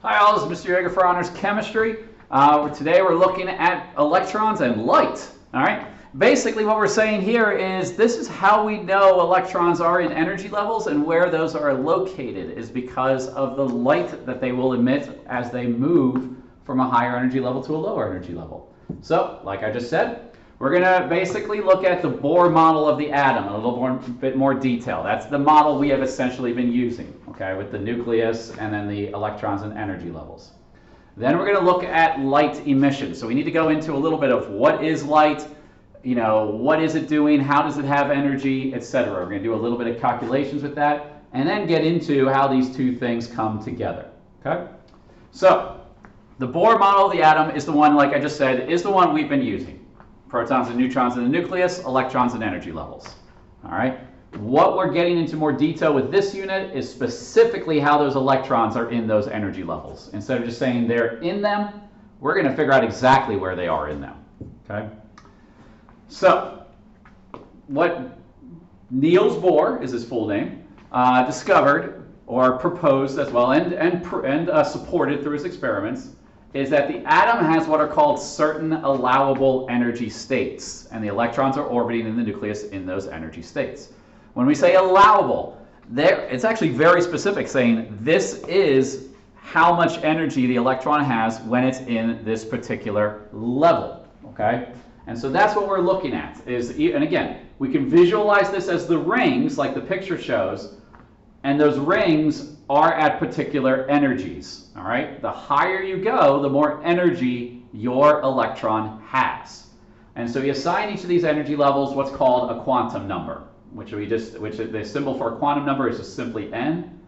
Hi all, this is Mr. Yeager for Honors Chemistry. Today we're looking at electrons and light. All right. Basically what we're saying here is this is how we know electrons are in energy levels, and where those are located is because of the light that they will emit as they move from a higher energy level to a lower energy level. So, like I just said, we're going to basically look at the Bohr model of the atom in a little bit more detail. That's the model we have essentially been using, okay, with the nucleus and then the electrons and energy levels. Then we're going to look at light emission. So we need to go into a little bit of what is light, you know, what is it doing, how does it have energy, etc. We're going to do a little bit of calculations with that, and then get into how these two things come together, okay? So the Bohr model of the atom is the one, like I just said, is the one we've been using. Protons and neutrons in the nucleus, electrons and energy levels. All right. What we're getting into more detail with this unit is specifically how those electrons are in those energy levels. Instead of just saying they're in them, we're going to figure out exactly where they are in them. Okay. So, what Niels Bohr is his full name, discovered or proposed as well, and supported through his experiments, is that the atom has what are called certain allowable energy states, and the electrons are orbiting in the nucleus in those energy states. When we say allowable, it's actually very specific, saying this is how much energy the electron has when it's in this particular level, okay? And so that's what we're looking at, and again, we can visualize this as the rings, like the picture shows, and those rings are at particular energies, all right? The higher you go, the more energy your electron has. And so you assign each of these energy levels what's called a quantum number, which the symbol for a quantum number is just simply n,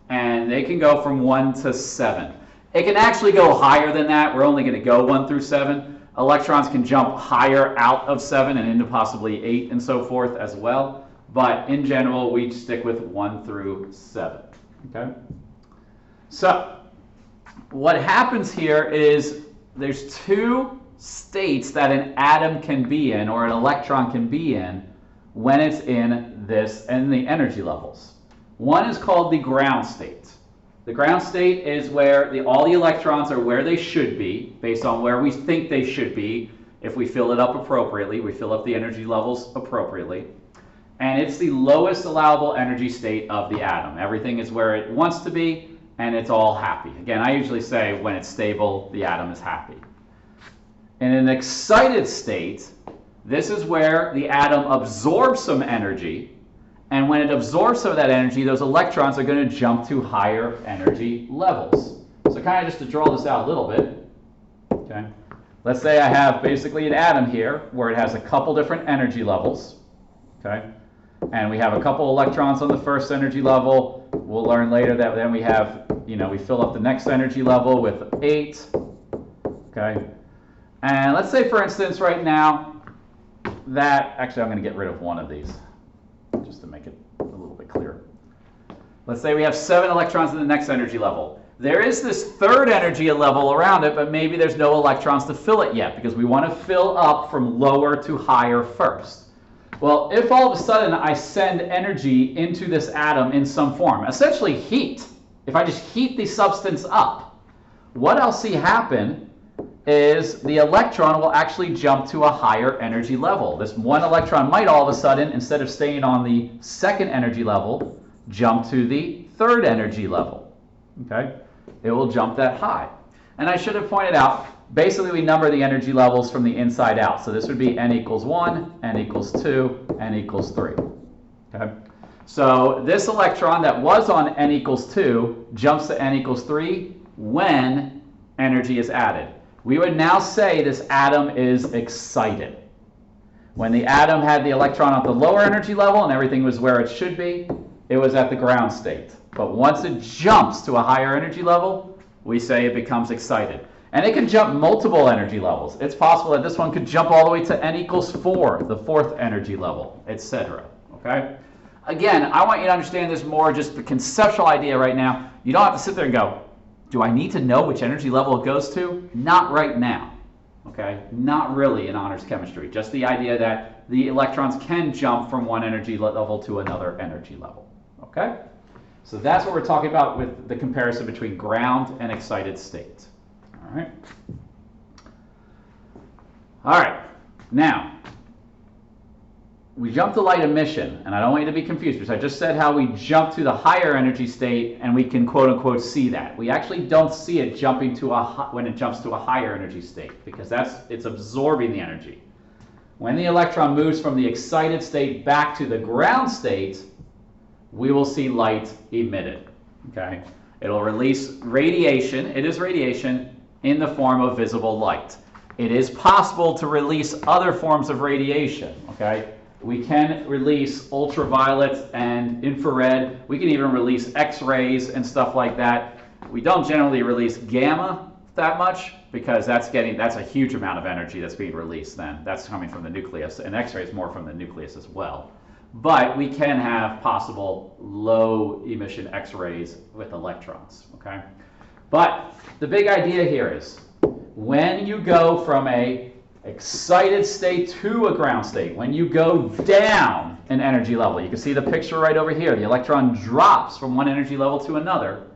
and they can go from 1 to 7. It can actually go higher than that. We're only going to go 1 through 7. Electrons can jump higher out of 7 and into possibly 8 and so forth as well. But in general, we stick with 1 through 7. Okay? So, what happens here is there's two states that an atom can be in, or an electron can be in, when it's in the energy levels. One is called the ground state. The ground state is where all the electrons are where they should be, based on where we think they should be. If we fill it up appropriately, we fill up the energy levels appropriately. And it's the lowest allowable energy state of the atom. Everything is where it wants to be, and it's all happy. Again, I usually say when it's stable, the atom is happy. In an excited state, this is where the atom absorbs some energy, and when it absorbs some of that energy, those electrons are going to jump to higher energy levels. So kind of just to draw this out a little bit, okay? Let's say I have basically an atom here where it has a couple different energy levels, okay? And we have a couple electrons on the first energy level. We'll learn later that then we have, we fill up the next energy level with 8. Okay. And let's say, for instance, right now that, actually I'm going to get rid of one of these just to make it a little bit clearer. Let's say we have 7 electrons in the next energy level. There is this third energy level around it, but maybe there's no electrons to fill it yet because we want to fill up from lower to higher first. Well, if all of a sudden I send energy into this atom in some form, essentially heat, if I just heat the substance up, what I'll see happen is the electron will actually jump to a higher energy level. This one electron might all of a sudden, instead of staying on the second energy level, jump to the third energy level. Okay? It will jump that high. And I should have pointed out, basically, we number the energy levels from the inside out. So this would be n equals 1, n equals 2, n equals 3. Okay? So this electron that was on n equals 2 jumps to n equals 3 when energy is added. We would now say this atom is excited. When the atom had the electron at the lower energy level and everything was where it should be, it was at the ground state. But once it jumps to a higher energy level, we say it becomes excited. And it can jump multiple energy levels. It's possible that this one could jump all the way to n equals 4, the 4th energy level, etc. Okay? Again, I want you to understand this more, just the conceptual idea right now. You don't have to sit there and go, do I need to know which energy level it goes to? Not right now. Okay? Not really in honors chemistry. Just the idea that the electrons can jump from one energy level to another energy level. Okay? So that's what we're talking about with the comparison between ground and excited state. All right. All right. Now, we jump to light emission, and I don't want you to be confused because I just said how we jump to the higher energy state and we can quote unquote see that. We actually don't see it jumping to when it jumps to a higher energy state because it's absorbing the energy. When the electron moves from the excited state back to the ground state, we will see light emitted. Okay? It'll release radiation. It is radiation in the form of visible light. It is possible to release other forms of radiation. Okay? We can release ultraviolet and infrared. We can even release X-rays and stuff like that. We don't generally release gamma that much because that's a huge amount of energy that's being released then. That's coming from the nucleus, and X-ray is more from the nucleus as well. But we can have possible low emission X-rays with electrons, okay? But the big idea here is when you go from a excited state to a ground state, when you go down an energy level, you can see the picture right over here, the electron drops from one energy level to another,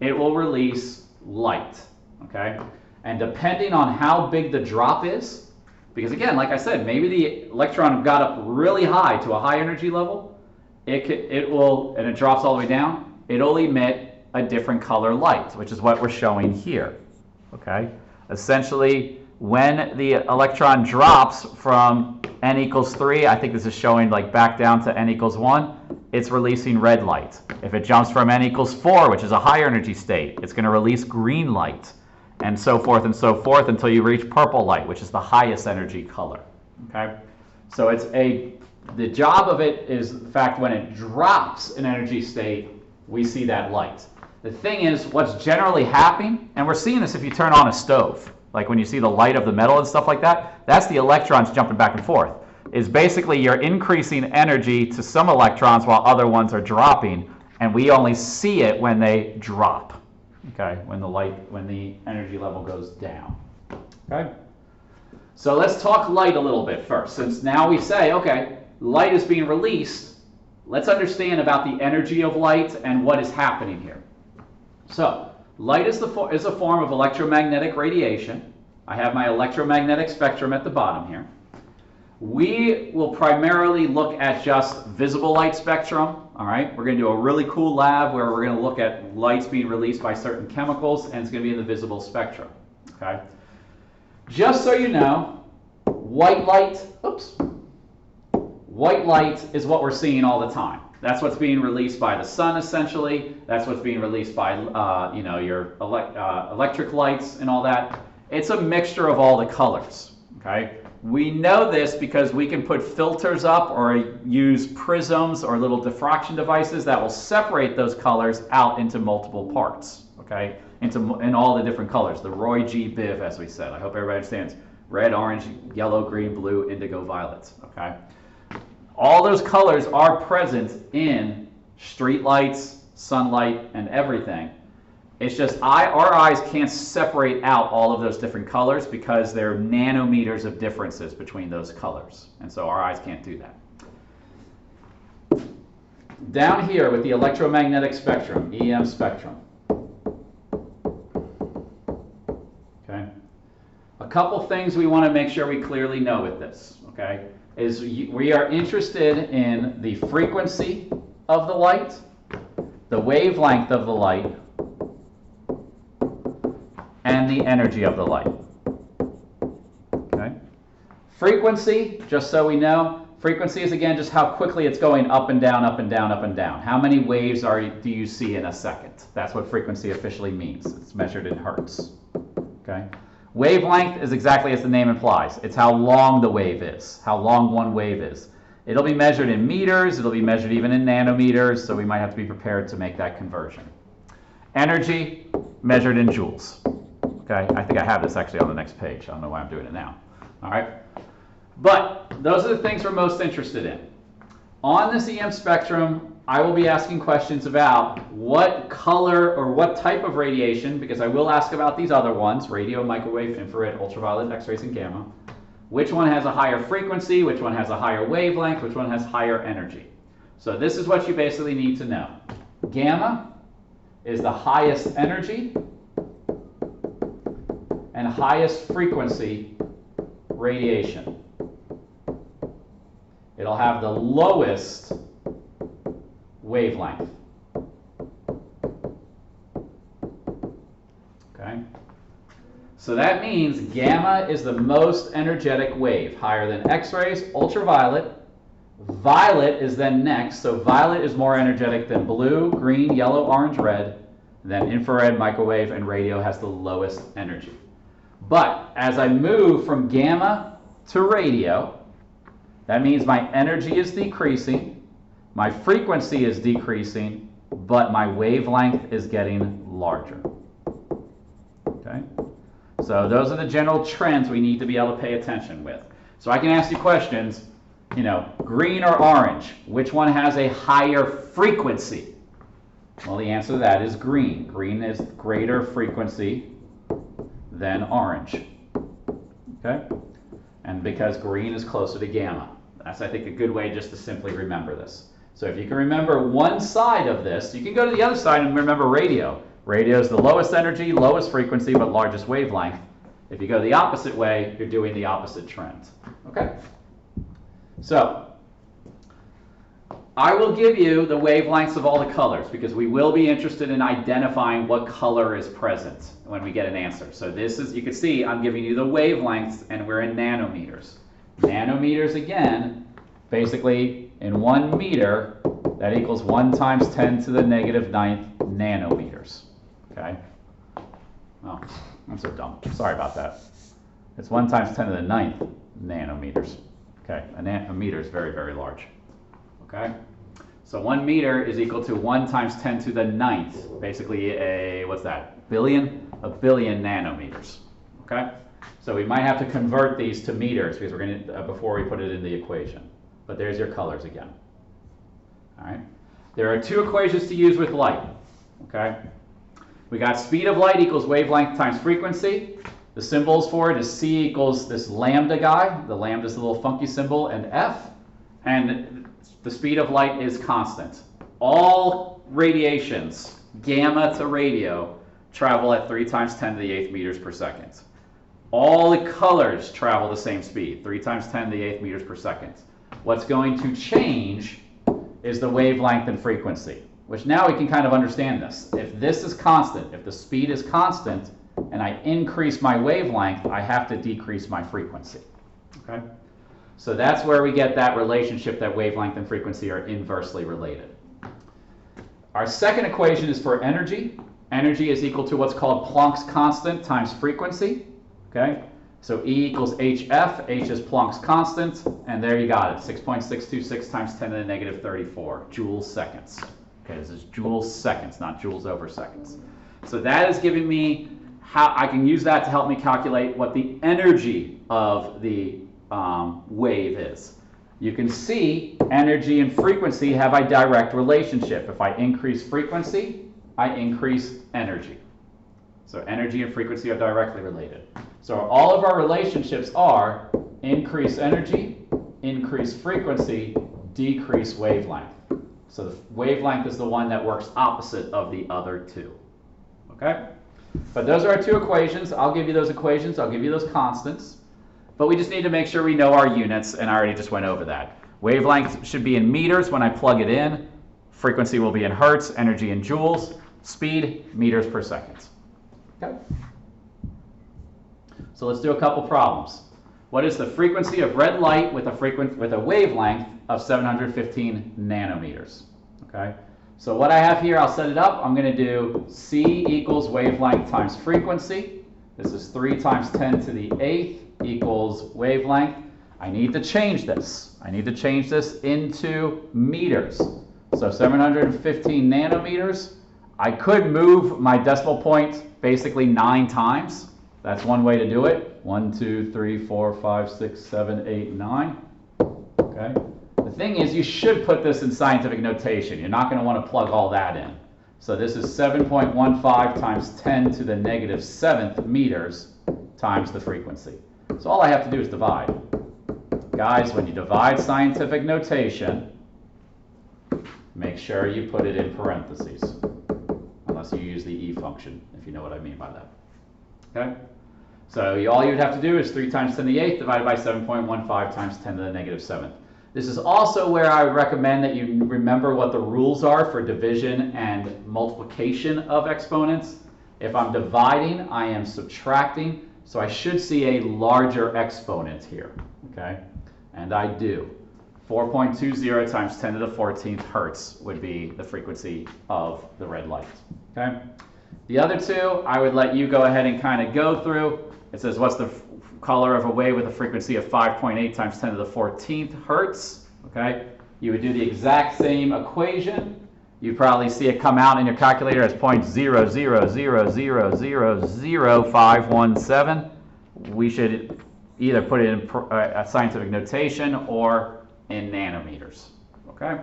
it will release light, okay? And depending on how big the drop is, because again, like I said, maybe the electron got up really high to a high energy level, and it drops all the way down, it'll emit a different color light, which is what we're showing here, okay? Essentially, when the electron drops from n equals 3, I think this is showing like back down to n equals 1, it's releasing red light. If it jumps from n equals 4, which is a higher energy state, it's going to release green light, and so forth until you reach purple light, which is the highest energy color. Okay? So the job of it is the fact when it drops in energy state, we see that light. The thing is, what's generally happening, and we're seeing this if you turn on a stove, like when you see the light of the metal and stuff like that, that's the electrons jumping back and forth. Is basically you're increasing energy to some electrons while other ones are dropping, and we only see it when they drop. Okay, when the energy level goes down. Okay? So let's talk light a little bit first. Since now we say, okay, light is being released, let's understand about the energy of light and what is happening here. So, light is a form of electromagnetic radiation. I have my electromagnetic spectrum at the bottom here. We will primarily look at just visible light spectrum. All right, we're going to do a really cool lab where we're going to look at lights being released by certain chemicals, and it's going to be in the visible spectrum. Okay, just so you know, white light is what we're seeing all the time. That's what's being released by the sun, essentially. That's what's being released by your electric lights and all that. It's a mixture of all the colors. Okay. We know this because we can put filters up or use prisms or little diffraction devices that will separate those colors out into multiple parts, okay? In all the different colors, the Roy G. Biv, as we said. I hope everybody understands. Red, orange, yellow, green, blue, indigo, violet, okay? All those colors are present in street lights, sunlight, and everything. It's just our eyes can't separate out all of those different colors because there are nanometers of differences between those colors. And so our eyes can't do that. Down here with the electromagnetic spectrum, EM spectrum. Okay. A couple things we want to make sure we clearly know with this, okay, is we are interested in the frequency of the light, the wavelength of the light, and the energy of the light. Okay? Frequency, just so we know, frequency is again just how quickly it's going up and down, up and down, up and down. How many waves do you see in a second? That's what frequency officially means. It's measured in hertz. Okay? Wavelength is exactly as the name implies. It's how long the wave is, how long one wave is. It'll be measured in meters, it'll be measured even in nanometers, so we might have to be prepared to make that conversion. Energy, measured in joules. Okay, I think I have this actually on the next page. I don't know why I'm doing it now. All right, but those are the things we're most interested in. On this EM spectrum, I will be asking questions about what color or what type of radiation, because I will ask about these other ones, radio, microwave, infrared, ultraviolet, X-rays, and gamma. Which one has a higher frequency, which one has a higher wavelength, which one has higher energy. So this is what you basically need to know. Gamma is the highest energy and highest frequency radiation. It'll have the lowest wavelength. Okay? So that means gamma is the most energetic wave, higher than X-rays, ultraviolet. Violet is then next, so violet is more energetic than blue, green, yellow, orange, red. Then infrared, microwave, and radio has the lowest energy. But as I move from gamma to radio, that means my energy is decreasing, my frequency is decreasing, but my wavelength is getting larger. Okay? So those are the general trends we need to be able to pay attention with. So I can ask you questions, you know, green or orange, which one has a higher frequency? Well, the answer to that is green. Green is greater frequency than orange. Okay? And because green is closer to gamma. That's, I think, a good way just to simply remember this. So if you can remember one side of this, you can go to the other side and remember radio. Radio is the lowest energy, lowest frequency, but largest wavelength. If you go the opposite way, you're doing the opposite trend. Okay? So, I will give you the wavelengths of all the colors because we will be interested in identifying what color is present when we get an answer. So this is, you can see, I'm giving you the wavelengths and we're in nanometers. Nanometers, again, basically in 1 meter, that equals 1 times 10 to the negative 9th nanometers. Okay? Oh, I'm so dumb. Sorry about that. It's 1 times 10 to the 9th nanometers. Okay, a meter is very, very large. Okay? So 1 meter is equal to 1 times 10 to the 9th. Basically a, what's that? Billion? A billion nanometers. Okay? So we might have to convert these to meters because we're going to, before we put it in the equation. But there's your colors again. All right? There are 2 equations to use with light. Okay? We got speed of light equals wavelength times frequency. The symbols for it is C equals this lambda guy. The lambda is a little funky symbol, and F. And the speed of light is constant. All radiations, gamma to radio, travel at 3 times 10 to the 8th meters per second. All the colors travel the same speed, 3 times 10 to the 8th meters per second. What's going to change is the wavelength and frequency, which now we can kind of understand this. If this is constant, if the speed is constant, and I increase my wavelength, I have to decrease my frequency. Okay? So that's where we get that relationship that wavelength and frequency are inversely related. Our second equation is for energy. Energy is equal to what's called Planck's constant times frequency. Okay? So E equals HF. H is Planck's constant. And there you got it. 6.626 times 10 to the negative 34 joules seconds. Okay, this is joules seconds, not joules over seconds. So that is giving me how I can use that to help me calculate what the energy of the wave is. You can see energy and frequency have a direct relationship. If I increase frequency, I increase energy. So energy and frequency are directly related. So all of our relationships are increase energy, increase frequency, decrease wavelength. So the wavelength is the one that works opposite of the other 2. Okay? But those are our 2 equations. I'll give you those equations. I'll give you those constants. But we just need to make sure we know our units, and I already just went over that. Wavelength should be in meters when I plug it in. Frequency will be in hertz, energy in joules, speed, meters per second. Okay? So let's do a couple problems. What is the frequency of red light with a wavelength of 715 nanometers? Okay? So what I have here, I'll set it up. I'm going to do C equals wavelength times frequency. This is 3 times 10 to the 8th equals wavelength. I need to change this. I need to change this into meters. So 715 nanometers. I could move my decimal point basically 9 times. That's one way to do it. 1, 2, 3, 4, 5, 6, 7, 8, 9. Okay. The thing is, you should put this in scientific notation. You're not going to want to plug all that in. So this is 7.15 times 10 to the negative 7th meters times the frequency. So all I have to do is divide. Guys, when you divide scientific notation, make sure you put it in parentheses, unless you use the E function, if you know what I mean by that. Okay? So all you would have to do is 3 times 10 to the 8th divided by 7.15 times 10 to the negative 7th. This is also where I would recommend that you remember what the rules are for division and multiplication of exponents. If I'm dividing, I am subtracting, so I should see a larger exponent here, okay? And I do. 4.20 times 10 to the 14th hertz would be the frequency of the red light, okay? The other two, I would let you go ahead and kind of go through. It says, what's the color of a wave with a frequency of 5.8 times 10 to the 14th hertz, okay? You would do the exact same equation. You probably see it come out in your calculator as 0.000000517. We should either put it in a scientific notation or in nanometers, okay?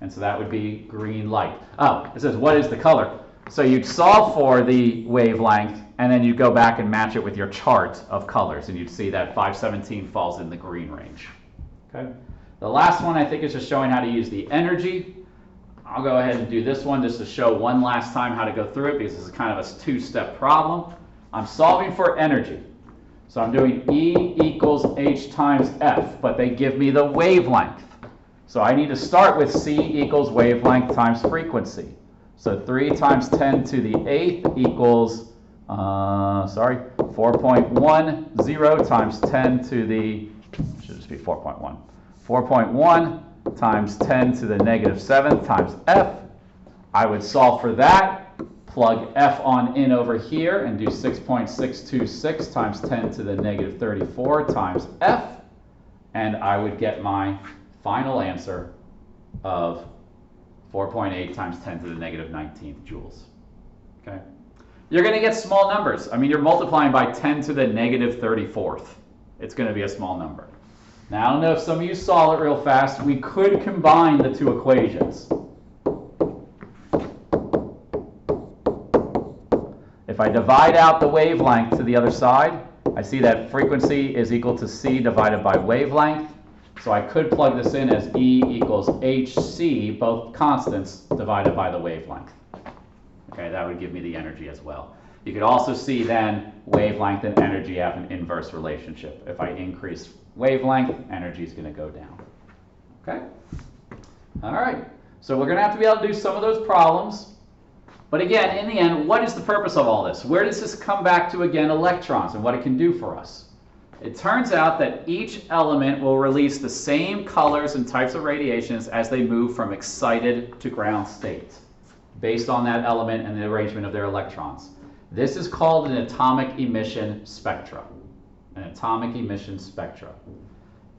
And so that would be green light. Oh, it says, what is the color? So you'd solve for the wavelength, and then you go back and match it with your chart of colors, and you'd see that 517 falls in the green range. Okay. The last one I think is just showing how to use the energy. I'll go ahead and do this one just to show one last time how to go through it, because this is kind of a two-step problem. I'm solving for energy. So I'm doing E equals h times f, but they give me the wavelength. So I need to start with C equals wavelength times frequency. So 3 times 10 to the 8th equals, 4.10 times 10 to the, should just be 4.1. 4.1 times 10 to the negative 7th times f. I would solve for that, plug f on in over here, and do 6.626 times 10 to the negative 34 times f. And I would get my final answer of 4.8 times 10 to the negative 19th joules. Okay? You're going to get small numbers. I mean, you're multiplying by 10 to the negative 34th. It's going to be a small number. Now, I don't know if some of you saw it real fast. We could combine the two equations. If I divide out the wavelength to the other side, I see that frequency is equal to C divided by wavelength. So I could plug this in as E equals hc, both constants, divided by the wavelength. Okay, that would give me the energy as well. You could also see then wavelength and energy have an inverse relationship. If I increase wavelength, energy is going to go down. Okay? All right. So we're going to have to be able to do some of those problems. But again, in the end, what is the purpose of all this? Where does this come back to, again, electrons and what it can do for us? It turns out that each element will release the same colors and types of radiations as they move from excited to ground state, based on that element and the arrangement of their electrons. This is called an atomic emission spectra. An atomic emission spectra.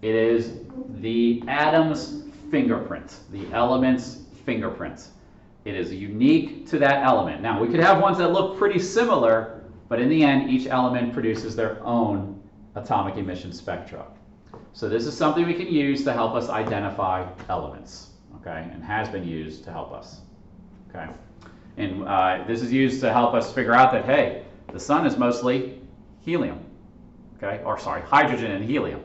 It is the atom's fingerprint, the element's fingerprint. It is unique to that element. Now, we could have ones that look pretty similar, but in the end, each element produces their own atomic emission spectra. So this is something we can use to help us identify elements, okay, and has been used to help us, okay. And this is used to help us figure out that, hey, the sun is mostly helium, okay, or sorry, hydrogen and helium,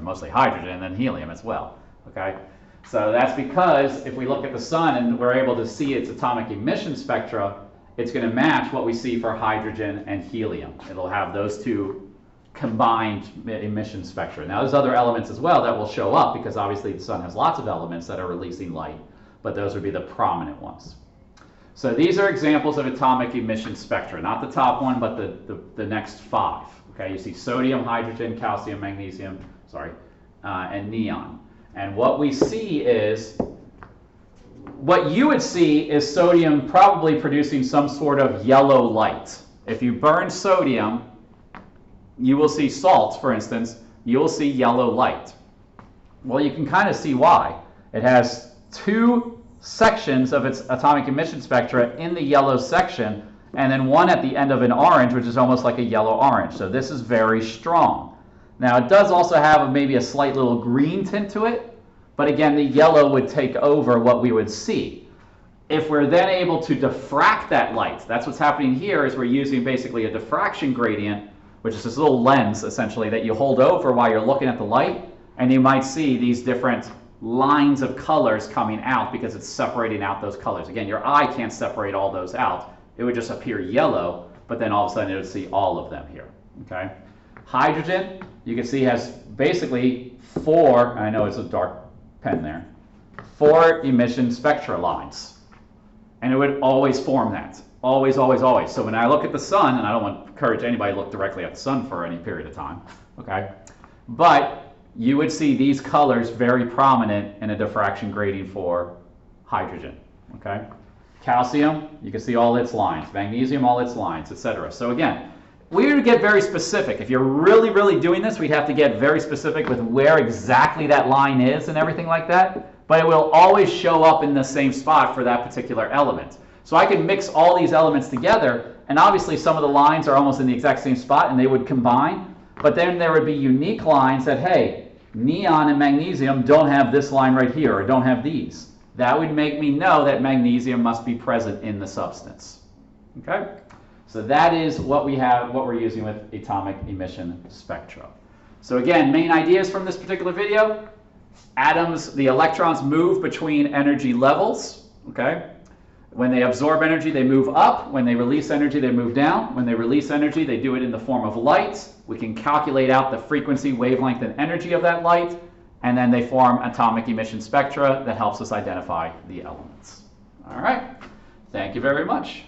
mostly hydrogen and then helium as well, okay. So that's because if we look at the sun and we're able to see its atomic emission spectra, it's going to match what we see for hydrogen and helium. It'll have those two combined emission spectra. Now there's other elements as well that will show up because obviously the sun has lots of elements that are releasing light, but those would be the prominent ones. So these are examples of atomic emission spectra, not the top one, but the next 5. Okay, you see sodium, hydrogen, calcium, magnesium, and neon. And what we see is, what you would see is sodium probably producing some sort of yellow light. If you burn sodium, you will see salts, for instance, you will see yellow light. Well, you can kind of see why. It has 2 sections of its atomic emission spectra in the yellow section, and then one at the end of an orange, which is almost like a yellow-orange. So this is very strong. Now, it does also have maybe a slight little green tint to it, but again, the yellow would take over what we would see. If we're then able to diffract that light, that's what's happening here, is we're using basically a diffraction gradient, which is this little lens, essentially, that you hold over while you're looking at the light, and you might see these different lines of colors coming out because it's separating out those colors. Again, your eye can't separate all those out. It would just appear yellow, but then all of a sudden it would see all of them here. Okay. Hydrogen, you can see, has basically 4, I know it's a dark pen there, 4 emission spectra lines. And it would always form that. Always, always, always. So when I look at the sun, and I don't want to encourage anybody to look directly at the sun for any period of time, okay? But you would see these colors very prominent in a diffraction grating for hydrogen, okay? Calcium, you can see all its lines. Magnesium, all its lines, etc. So again, we would get very specific. If you're really, really doing this, we'd have to get very specific with where exactly that line is and everything like that. But it will always show up in the same spot for that particular element. So I can mix all these elements together, and obviously some of the lines are almost in the exact same spot and they would combine. But then there would be unique lines that, hey, neon and magnesium don't have this line right here, or don't have these. That would make me know that magnesium must be present in the substance. Okay? So that is what we have, what we're using with atomic emission spectra. So again, main ideas from this particular video: atoms, the electrons move between energy levels. Okay? When they absorb energy, they move up. When they release energy, they move down. When they release energy, they do it in the form of light. We can calculate out the frequency, wavelength, and energy of that light, and then they form atomic emission spectra that helps us identify the elements. All right. Thank you very much.